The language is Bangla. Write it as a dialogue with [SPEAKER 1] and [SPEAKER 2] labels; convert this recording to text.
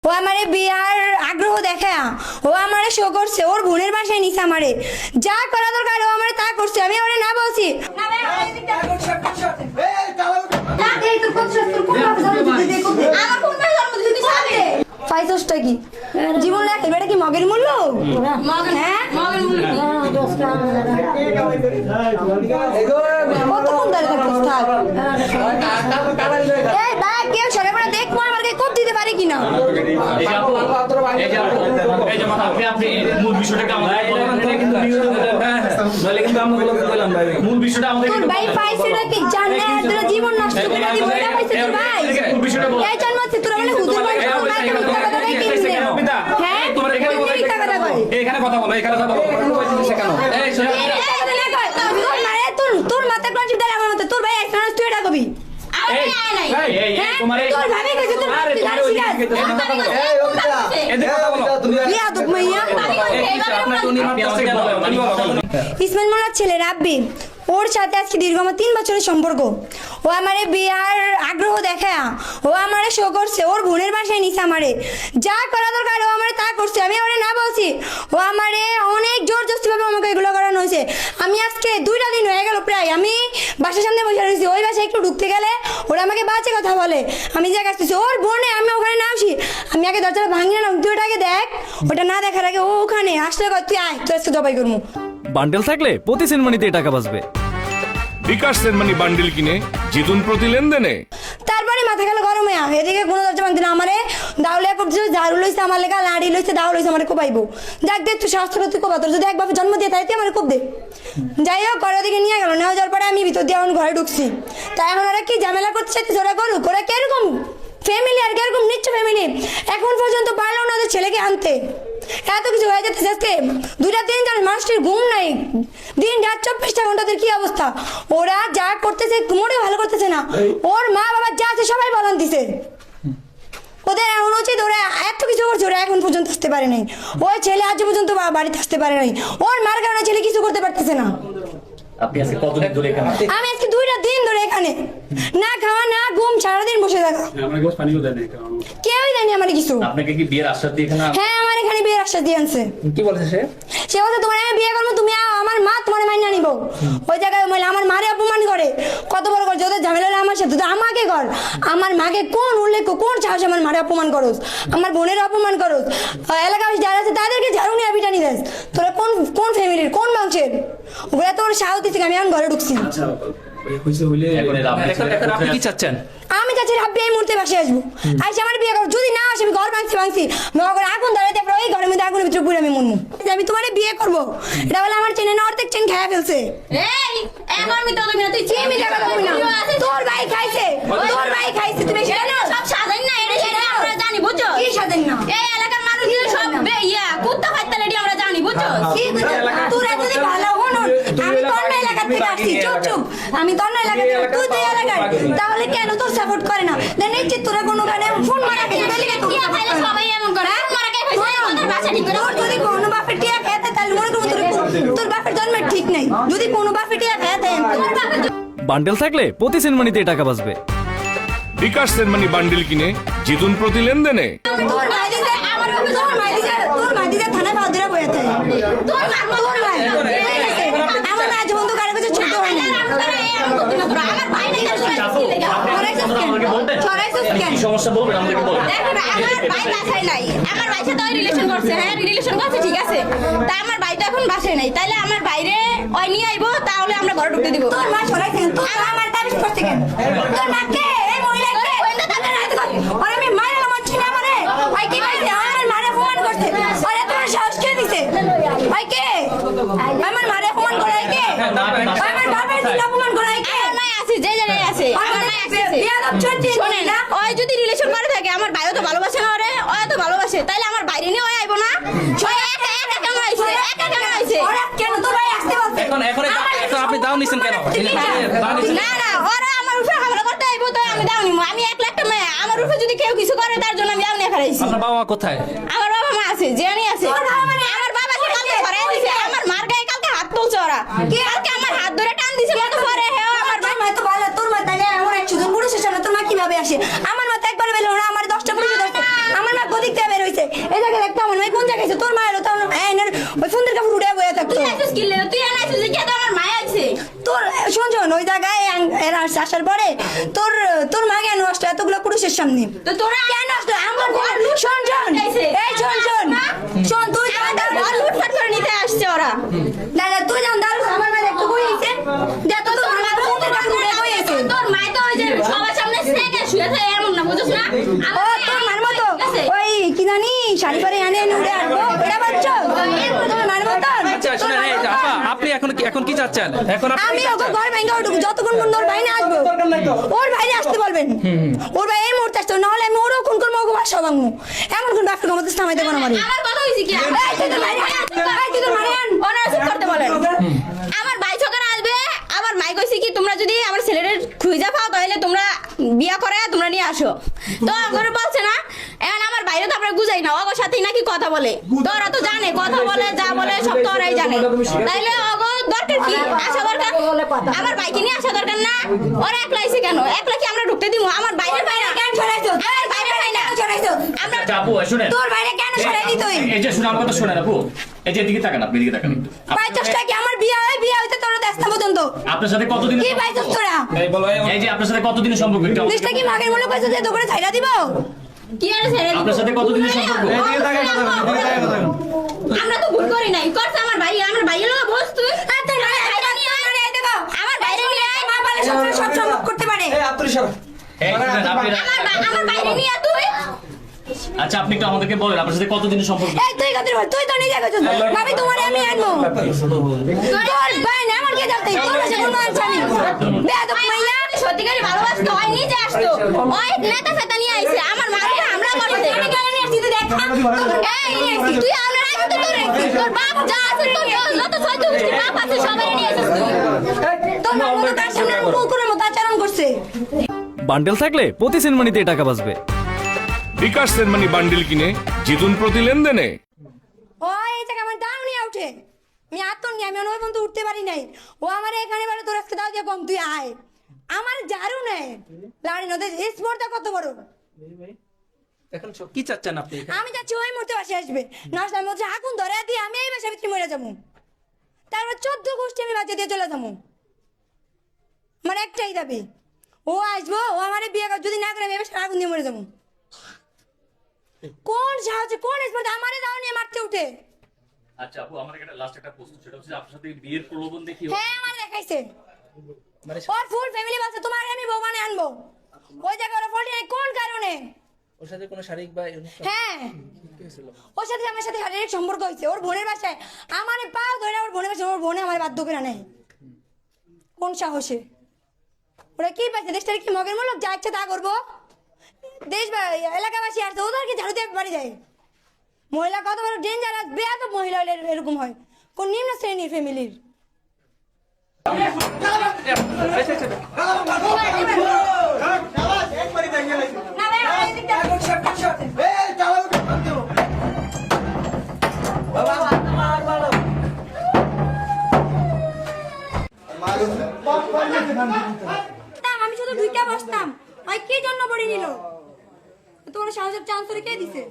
[SPEAKER 1] ও আমারে বিয়ার আগ্রহ দেখা, ও আমারে শো করছে, ওর বোনের বাসায় নিছে আমারে, যা করা দরকার ও আমারে তা করছে, আমি ওরে না বলছি। ফাইসটা কি জীবন রাখে বেটা কি মগের মূল্য? হ্যাঁ কতক্ষণ দাঁড়িয়ে থাকছিস? থাক এই ভাই কেউ সরে পড়ে দেখবো আমাকে কোপ দিতে পারে কিনা। তোর ভাই পাইছে নাকি জানে তোর জীবন নষ্ট করে দিব এটা পাইছে তোর ভাই এই জন্মতে তোর মানে হুজুর ভাই হ্যাঁ তোমরা এখানে কথা বলো এখানে কথা বলো এখানে কথা বলো কেন এই তোর মাথা কোন চিন্তা আমার মতে তোর ভাই একজন তুই এটা কবি তোর ভাবি কইছে তোর ইসমাইল মোল্লার ছেলে রাব্বি, ওর সাথে আজকে দীর্ঘ 3 বছরের সম্পর্ক। ও আমারে বিয়ার আগ্রহ দেখা, ও আমারে শো করছে, ওর বোনের বাসায় নিছে আমারে, যা করা দরকার ও আমারে তা করছে, আমি ওরে না বলছি। ও আমারে অনেক জোর জস্তি ভাবে আমাকে এগুলো করানো হয়েছে। আমি আজকে 2টা দিন হয়ে গেল প্রায় আমি বাসার সামনে বসে রয়েছি, ওই বাসায় একটু ঢুকতে গেলে ওরা আমাকে বাজে কথা বলে, আমি যা আসতেছি ওর বোনে আমি ওখানে না আসি, আমি আগে দরজাটা ভাঙিয়ে না, তুই ওটাকে দেখ, ওটা না দেখার আগে ও ওখানে আসলে তুই আয় তোর আজকে জবাই করবো।
[SPEAKER 2] বান্ডেল থাকলে প্রতি সেনমানিতে টাকা বাঁচবে।
[SPEAKER 3] বিকাশ সেনমানি বান্ডেল কিনে জিতুন প্রতি লেনদেনে।
[SPEAKER 1] তারপরে মাথা গেল গরম হয়ে এদিকে কোনো দরজা ভাঙতে না, আমারে দাউলিয়া করছে, ঝাড়ু লইছে আমার লেখা, লাড়ি লইছে, দাও লইছে, আমার কোপাইবো। যাক দে তুই স্বাস্থ্য তুই কোপা, তোর যদি একভাবে জন্ম দিয়ে তাই তুই আমার কোপ দে। যাই হোক ঘরের দিকে নিয়ে গেল, নেওয়া যাওয়ার পরে আমি ভিতর দিয়ে এখন ঘরে ঢুকছি। তাই এখন ওরা কি ঝামেলা করতে চাইতেছে ওরা করুক, ওরা কিরকম ফ্যামিলি আর কিরকম নিচ্ছ ফ্যামিলি, এখন পর্যন্ত পারলো না ওদের ছেলেকে আনতে। এত কিছু হয়ে যাচ্ছে আজকে 2-3 মানুষটির ঘুম নাই, দিন রাত 24টা ঘন্টাদের কি অবস্থা। ওরা যা করতেছে মোটেও ভালো করতেছে না, ওর মা বাবা যা আছে সবাই বলান দিছে। ওদের এমন উচিত ওরা এত কিছু করছে, ওরা এখন পর্যন্ত আসতে পারে নাই, ওই ছেলে আজ পর্যন্ত বাড়িতে আসতে পারে নাই, ওর মার কারণে ছেলে কিছু করতে পারতেছে না।
[SPEAKER 4] আপনি আজকে কতদিন ধরে এখানে?
[SPEAKER 1] আমি আজকে 2টা দিন ধরে এখানে, না খাওয়া না ঘুম, সারাদিন বসে থাকা, কেউই দেয়নি আমার কিছু।
[SPEAKER 4] আপনাকে কি বিয়ের আশ্বাস দিয়ে এখানে?
[SPEAKER 1] হ্যাঁ আমার এখানে বিয়ের আশ্বাস দিয়ে আনছে।
[SPEAKER 4] কি বলেছে সে?
[SPEAKER 1] সে বলছে তোমার আমি বিয়ে করবো, তুমি আমার মা তোমার মাইনা নিবো। ওই জায়গায় আমার মারে অপমান করে, কত বড় করছে, ওদের ঝামেলা হলে আমার সাথে, আমাকে কর, আমার মাকে কোন উল্লেখ কোন সাহস আমার মারে অপমান করোস, আমার বোনের অপমান করোস, এলাকার যারা আছে তাদেরকে ঝাড়ু নিয়ে পিটানি দেস, তোরা কোন কোন ফ্যামিলির কোন বংশের, ওগুলা তোর সাহস দিচ্ছে। আমি এখন ঘরে ঢুকছি।
[SPEAKER 4] আপনি কি চাচ্ছেন?
[SPEAKER 1] আমি চাচ্ছি রাব্বি এই মুহূর্তে বাসে আসবো, আইসে আমার বিয়ে করবো, যদি না আসে আমি ঘর ভাঙছি ঘরে আগুন ধরাইতে পারবো, ওই ঘরের মধ্যে আগুনের ভিতরে পুরো আমি মরবো। আমি তোমার বিয়ে করবো, এটা বলে আমার চেনে না, অর্ধেক চেন খেয়ে ফেলছে। তোর ভাই খাইছে, তোর ভাই খাইছে, তুমি
[SPEAKER 5] সব সাজান না, এটা সেটা আমরা জানি বুঝছো?
[SPEAKER 1] কি স্বাধীন না,
[SPEAKER 5] এই এলাকার মানুষ সব কুত্তা খাইতে রেডি আমরা জানি বুঝছো?
[SPEAKER 1] তোরা যদি ভালো হন, আমি তোর না এলাকা থেকে আসছি, চুপ চুপ, আমি তোর না এলাকা থেকে, তুই তো এলাকার, তাহলে কেন তোর সাপোর্ট করে না? নিশ্চিত তোরা কোনো গানে ফোন মারা খেতে দিলি কেন?
[SPEAKER 5] টিয়া খাইলে সবাই এমন করে, মারা কে খাইছে ওদের বাসা ঠিক করে।
[SPEAKER 1] তোর যদি কোনো বাপের টিয়া খেতে তাহলে মনে করবো তোর বাপের জন্মের ঠিক নাই, যদি কোনো বাপের টিয়া খেতে তোর বাপের
[SPEAKER 2] বান্ডেল থাকলে প্রতি সেনমানিতে টাকা বাঁচবে।
[SPEAKER 3] বিকাশ সেনমানি বান্ডেল কিনে জিতুন প্রতি লেনদেনে।
[SPEAKER 1] তোর ভাই দিছে আমার বাপে, তোর ভাই দিছে থানায় বাদরা বইতে, তোর ভাই আমার মা জীবন তো গাড়ি কাছে ছোট হয় না।
[SPEAKER 5] আমার ভাই নাই
[SPEAKER 4] কি সমস্যা বলবেন আমাদেরকে বলেন।
[SPEAKER 5] আমার ভাই বাসায় নাই, আমার ভাই সাথে রিলেশন করছে, হ্যাঁ রিলেশন করছে ঠিক আছে, তা আমার ভাই তো এখন বাসায় নাই, তাইলে আমার বাইরে ওই নিয়ে আইবো, তাহলে আমরা ঘরে ঢুকতে দিব।
[SPEAKER 1] তোর মা ছড়াইছেন, তোর আমার তাবিজ করতে কেন? তোর মা কে? এই মহিলাকে ওইটা তাদের রাতে করে, আর আমি মায়ের আমার চিনা মারে, ভাই কি ভাই আমার মারে অপমান করছে, আর এত বড় সাহস কে দিছে? ভাই কে আমার মারে অপমান করে? কে আমার বাবার দিকে অপমান করে? কে
[SPEAKER 5] আমার মাই আছে, যে জায়গায় আছে আমার মাই আছে।
[SPEAKER 1] বিয়াদব চলছে
[SPEAKER 5] শোনেন, ওই যদি রিলেশন করে থাকে, আমার ভাইও তো ভালোবাসে না ওরে, ওই তো ভালোবাসে, তাইলে আমার বাইরে নিয়ে ওই আইবো না? ওই একা একা কেমন আইছে, একা কেমন আইছে?
[SPEAKER 1] ওরা কেন তোর ভাই আসতে বলছে?
[SPEAKER 4] এখন আপনি দাও নিছেন কেন?
[SPEAKER 5] না না, ওরা আমার উপরে হামলা করতে আইবো, তো আমি দাও নিমু, আমি একলা একটা মেয়ে, আমার উপরে যদি কেউ কিছু করে তার জন্য আমি দাও নিয়ে খারাইছি।
[SPEAKER 4] আপনার বাবা মা কোথায়?
[SPEAKER 5] আমার বাবা মা আছে, জেনি আছে, আমার বাবাকে কালকে ধরাই দিছে, আমার মার গায়ে কালকে হাত তুলছে ওরা, কালকে আমার হাত ধরে টান দিছে, মতো পরে হে আমার
[SPEAKER 1] তোর মা তো ভালো, তোর মা তাইলে এমন 100 জন পুরুষের সামনে তোর মা কিভাবে আসে? আমার মা তো একবার বেলো না, আমার 10টা পুরুষ ধরছে, আমার মা গদিক এই জায়গায় দেখতো আমার মেয়ে কোন জায়গায় আছে তোর মায়ের তো আমার মায়ের ওই সুন্দর কাপড় উড়ে বয়ে থাকতো
[SPEAKER 5] তুই আইছিস কি লে তুই আইছিস যে তো আমার মা আছে
[SPEAKER 1] তোর শোন শোন ওই জায়গায় এরা আসার পরে তোর তোর মা কেন আসলো এতগুলো পুরুষের সামনে
[SPEAKER 5] তো তোরা
[SPEAKER 1] কেন আসলো আমার ঘর শোন শোন এই শোন শোন শোন তুই
[SPEAKER 5] ঘর লুটপাট করে নিতে আসছে ওরা
[SPEAKER 1] দাদা তুই জান দাঁড়ু আমার মা দেখতে বই আছে দেখো তো আমার মা সুন্দর কাপড় উড়ে বই আছে
[SPEAKER 5] তোর মা তো ওই যে সবার সামনে সেকে শুয়েছে এমন না বুঝছ না
[SPEAKER 1] ও তোর মার মতো ওই কি জানি শাড়ি পরে এনে এনে উড়ে আসবো এটা বাচ্চা তোর মার মতো
[SPEAKER 4] আচ্ছা শুনে এই যে আপা আপনি এখন কি চাচ্ছেন এখন আপনি
[SPEAKER 1] আমি
[SPEAKER 4] কি
[SPEAKER 1] ওকে
[SPEAKER 4] চাচ্ছেন?
[SPEAKER 1] ঘর ভেঙে উঠবো যতক্ষণ পর্যন্ত ওর বাইরে আসবো ওর বাইরে আসতে বলবেন ওর ভাই এই মুহূর্তে আসতে হবে, নাহলে আমি ওরও খুন করবো ওকে বাসা ভাঙবো এমন কোন ব্যবসা ক্ষমতা থামাই দেবো না আমার
[SPEAKER 5] আমার কথা হইছে কি
[SPEAKER 1] এই তুই তো বাইরে আয়, তুই তো বাইরে আন।
[SPEAKER 5] ওনারা চুপ করতে বলেন আমার ভাই ছকারা আসবে আমার মাই কইছে কি তোমরা যদি আমার ছেলের খুঁজা পাও তাহলে তোমরা বিয়া করে তোমরা নিয়ে আসো তো আমার বলছে না এখন আমার বাইরে তো আমরা বুঝাই না ওগো সাথেই নাকি কথা বলে তোরা তো জানে কথা বলে যা বলে সব তো ওরাই জানে তাইলে ওগো দরকার কি আসা দরকার আমার বাইকে নিয়ে আসা দরকার না ওরা একলা আইছে কেন একলা কি আমরা ঢুকতে দিব আমার বাইরে পাই না
[SPEAKER 1] কেন সরাইছো
[SPEAKER 5] আমার বাইরে পাই না
[SPEAKER 1] সরাইছো
[SPEAKER 5] আমরা
[SPEAKER 4] আচ্ছা, আপু শুনেন
[SPEAKER 1] তোর বাইরে কেন সরাইলি তুই
[SPEAKER 4] এই যে শুনে আমার কথা শুনেন আপু এই যে এদিকে তাকান আপনি এদিকে তাকান একটু।
[SPEAKER 1] বাইচটা কি আমার বিয়ে হইতে তোর দেখতে পর্যন্ত
[SPEAKER 4] আপনার সাথে কতদিন
[SPEAKER 1] কি বাইচস তোরা
[SPEAKER 4] এই যে আপনার সাথে কতদিনের সম্পর্ক একটু আমাকে
[SPEAKER 1] দেশটা কি মাগের মূল্য কইছো যে দোকানে ছাইরা দিব
[SPEAKER 5] কি আর ছেড়ে দিব?
[SPEAKER 4] আপনার সাথে কতদিনের সম্পর্ক
[SPEAKER 5] আমরা তো ভুল করি নাই করছে আমার ভাই লোক বস তুই
[SPEAKER 1] তোর বাইরে নিয়ে আয় দেখো
[SPEAKER 5] আমার বাইরে নিয়ে আয়।
[SPEAKER 1] মা বলে সব সম্ভব করতে পারে
[SPEAKER 4] এই শুনেন,
[SPEAKER 5] আমার বাইরে নিয়ে তুই
[SPEAKER 4] আচ্ছা আপনি একটু আমাদেরকে বলেন আপনার সাথে কতদিনের সম্পর্ক
[SPEAKER 1] এই তুই কতদিন বল তুই তো নিজে কইছিস ভাবি তোমারে আমি আনবো তোর ভাই না আমার কে যাতে তোর কাছে কোন আনছানি বেয়াদব মাইয়া
[SPEAKER 5] সত্যিকারই ভালোবাসতে হয় নিজে আসতো ওই নেতা ফেতা নিয়ে আইছে আমার মাকে হামলা করতে
[SPEAKER 1] আমি কেন নিয়ে আসছি তুই দেখ
[SPEAKER 5] এই তুই আমার আগে তো তোর বাপ যা আছে তোর যত ছয় তুই বাপ আছে সবাই নিয়ে আসিস তুই
[SPEAKER 1] তোর মা মতো তার সামনে কুকুরের মতো আচরণ করছে
[SPEAKER 2] বান্ডেল থাকলে প্রতি সেনমানিতে টাকা বাঁচবে
[SPEAKER 3] বিকাশ সেনমানি বান্ডিল কিনে জিতুন প্রতি লেনদেনে
[SPEAKER 1] ওই এটা আমার দাও নিয়ে উঠে আমি আতন নিয়ে আমি ওই পর্যন্ত উঠতে পারি নাই ও আমার এখানে বলে তোর আজকে দাও দিয়ে কম তুই আয় আমার জারু নেই লাড়ি নদী স্পর্ধা কত বড়
[SPEAKER 4] এখন কি চাচ্ছেন আপনি
[SPEAKER 1] আমি যাচ্ছি ওই মুহূর্তে বাসে আসবে নষ্ট আমি হচ্ছে আগুন ধরে দিয়ে আমি এই বাসা ভিতরে মরে যাবো তারপর 14 গোষ্ঠী আমি বাচ্চা দিয়ে চলে যাবো আমার একটাই দাবি ও আসবো ও আমার বিয়ে যদি না করে আমি এই বাসায় আগুন দিয়ে মরে যাবো কোন সাহায্য কোন স্পর্ধা আমারে দাও নিয়ে মারতে উঠে
[SPEAKER 4] আচ্ছা আপু আমার একটা লাস্ট একটা প্রশ্ন সেটা হচ্ছে আপনার সাথে বিয়ের প্রলোভন দেখি
[SPEAKER 1] হ্যাঁ আমার দেখাইছে ওর ফুল ফ্যামিলি বলছে তোমার আমি বউ মানে আনবো ওই জায়গায় ওরা ফল্টি নাই কোন কারণে
[SPEAKER 6] ওর সাথে কোনো শারীরিক বা
[SPEAKER 1] হ্যাঁ ওর সাথে আমার সাথে শারীরিক সম্পর্ক হয়েছে ওর বোনের বাসায় আমার পা ধরে ওর বোনের বাসায় ওর বোনে আমার বাধ্য করে নেয় কোন সাহসে ওরা কি পাইছে দেশটার কি মগের মূলক যা ইচ্ছা তা করবো দেশ বা এলাকাবাসী আসছে ওদেরকে ঝাড়ু দিয়ে বাড়ি যায় মহিলা কত বড় ডেঞ্জারাস বেয়াদ মহিলা হলে এরকম হয় কোন নিম্ন শ্রেণীর ফ্যামিলির না ভাই আমার এদিকটা আমি শুধু ঢুইকা বসতাম ভাই কি জন্য বড়ি নিল তোমার সাহসের চান্স কে দিছে